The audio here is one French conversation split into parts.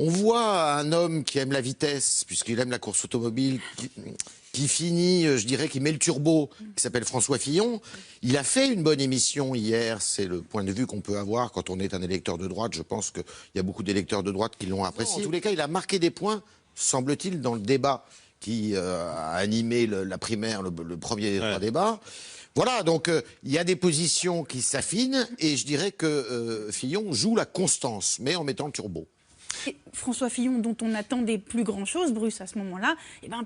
On voit un homme qui aime la vitesse, puisqu'il aime la course automobile, qui finit, je dirais, qui met le turbo, qui s'appelle François Fillon. Il a fait une bonne émission hier, c'est le point de vue qu'on peut avoir quand on est un électeur de droite. Je pense qu'il y a beaucoup d'électeurs de droite qui l'ont apprécié. En tous les cas, il a marqué des points, semble-t-il, dans le débat qui a animé la primaire, le premier des trois débats. Voilà, donc il y a des positions qui s'affinent, et je dirais que Fillon joue la constance, mais en mettant le turbo. Et François Fillon, dont on attendait plus grand-chose, Bruce, à ce moment-là,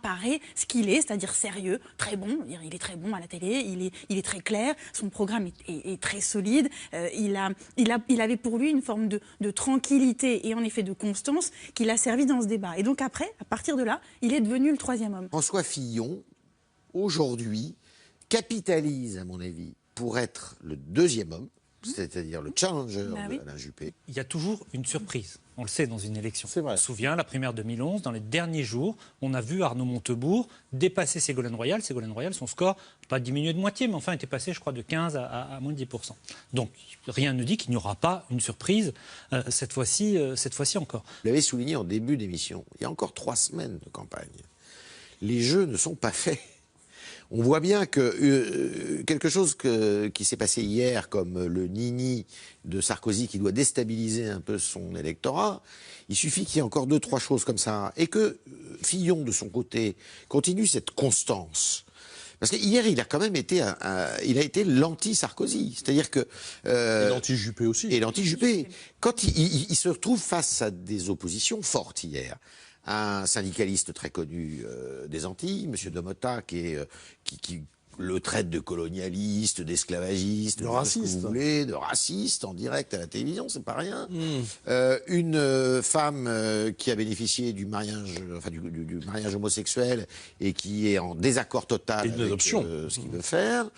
paraît ce qu'il est, c'est-à-dire sérieux, très bon. Il est très bon à la télé, il est très clair, son programme est très solide. Il avait pour lui une forme de tranquillité et en effet de constance qui l'a servi dans ce débat. Et donc après, à partir de là, il est devenu le troisième homme. François Fillon, aujourd'hui, capitalise, à mon avis, pour être le deuxième homme, c'est-à-dire le challenger d'Alain Juppé. Il y a toujours une surprise, on le sait dans une élection. C'est vrai. On se souvient, la primaire 2011, dans les derniers jours, on a vu Arnaud Montebourg dépasser Ségolène Royal. Ségolène Royal, son score, pas diminué de moitié, mais enfin était passé, je crois, de 15 à moins de 10%. Donc, rien ne dit qu'il n'y aura pas une surprise cette fois-ci encore. Vous l'avez souligné en début d'émission, il y a encore 3 semaines de campagne. Les jeux ne sont pas faits. On voit bien que quelque chose qui s'est passé hier, comme le nini de Sarkozy qui doit déstabiliser un peu son électorat, il suffit qu'il y ait encore 2-3 choses comme ça, et que Fillon, de son côté, continue cette constance. Parce que hier, il a quand même été, il a été l'anti-Sarkozy, c'est-à-dire que et l'anti-Juppé aussi. Et l'anti-Juppé. Quand il se retrouve face à des oppositions fortes hier. Un syndicaliste très connu des Antilles, M. Domota, qui le traite de colonialiste, d'esclavagiste, de raciste, ce que vous voulez, de raciste en direct à la télévision, c'est pas rien. Une femme qui a bénéficié du mariage, du mariage homosexuel et qui est en désaccord total avec ce qu'il veut faire.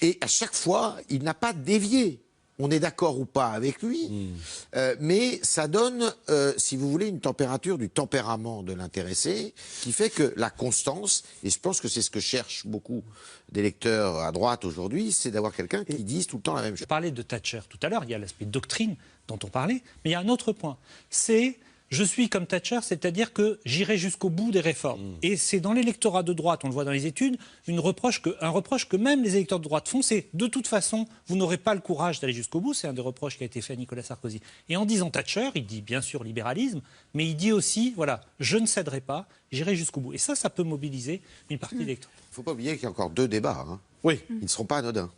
Et à chaque fois, il n'a pas dévié. On est d'accord ou pas avec lui, mais ça donne, si vous voulez, une température du tempérament de l'intéressé qui fait que la constance, et je pense que c'est ce que cherchent beaucoup d'électeurs à droite aujourd'hui, c'est d'avoir quelqu'un qui dise tout le temps la même chose. Je parlais de Thatcher tout à l'heure, il y a l'aspect doctrine dont on parlait, mais il y a un autre point, c'est... Je suis comme Thatcher, c'est-à-dire que j'irai jusqu'au bout des réformes. Et c'est dans l'électorat de droite, on le voit dans les études, un reproche que même les électeurs de droite font, c'est de toute façon, vous n'aurez pas le courage d'aller jusqu'au bout. C'est un des reproches qui a été fait à Nicolas Sarkozy. Et en disant Thatcher, il dit bien sûr libéralisme, mais il dit aussi, voilà, je ne céderai pas, j'irai jusqu'au bout. Et ça peut mobiliser une partie d'électeurs. Il ne faut pas oublier qu'il y a encore 2 débats. Hein. Oui. Ils ne seront pas anodins.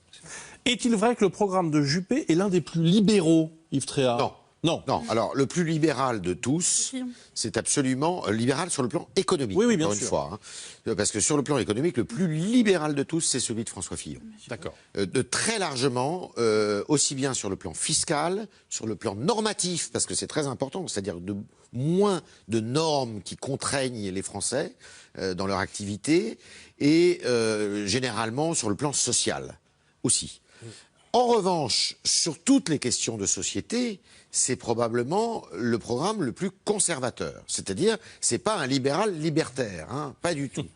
Est-il vrai que le programme de Juppé est l'un des plus libéraux, Yves Tréhard? Non. Non, alors le plus libéral de tous, c'est absolument libéral sur le plan économique, oui, bien encore sûr. une fois. Hein. Parce que sur le plan économique, le plus libéral de tous, c'est celui de François Fillon. D'accord. De très largement, aussi bien sur le plan fiscal, sur le plan normatif, parce que c'est très important, c'est-à-dire de moins de normes qui contraignent les Français dans leur activité, et généralement sur le plan social aussi. En revanche, sur toutes les questions de société, c'est probablement le programme le plus conservateur. C'est-à-dire, c'est pas un libéral libertaire, hein, pas du tout.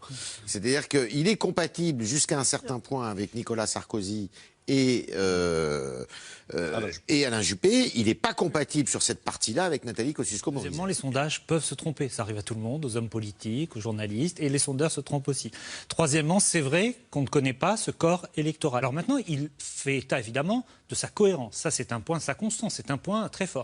C'est-à-dire qu'il est compatible jusqu'à un certain point avec Nicolas Sarkozy et Alain Juppé. Il n'est pas compatible sur cette partie-là avec Nathalie Kosciusko-Morizet. Deuxièmement, les sondages peuvent se tromper. Ça arrive à tout le monde, aux hommes politiques, aux journalistes, et les sondeurs se trompent aussi. Troisièmement, c'est vrai qu'on ne connaît pas ce corps électoral. Alors maintenant, il fait état évidemment de sa cohérence. Ça, c'est un point, sa constance, c'est un point très fort.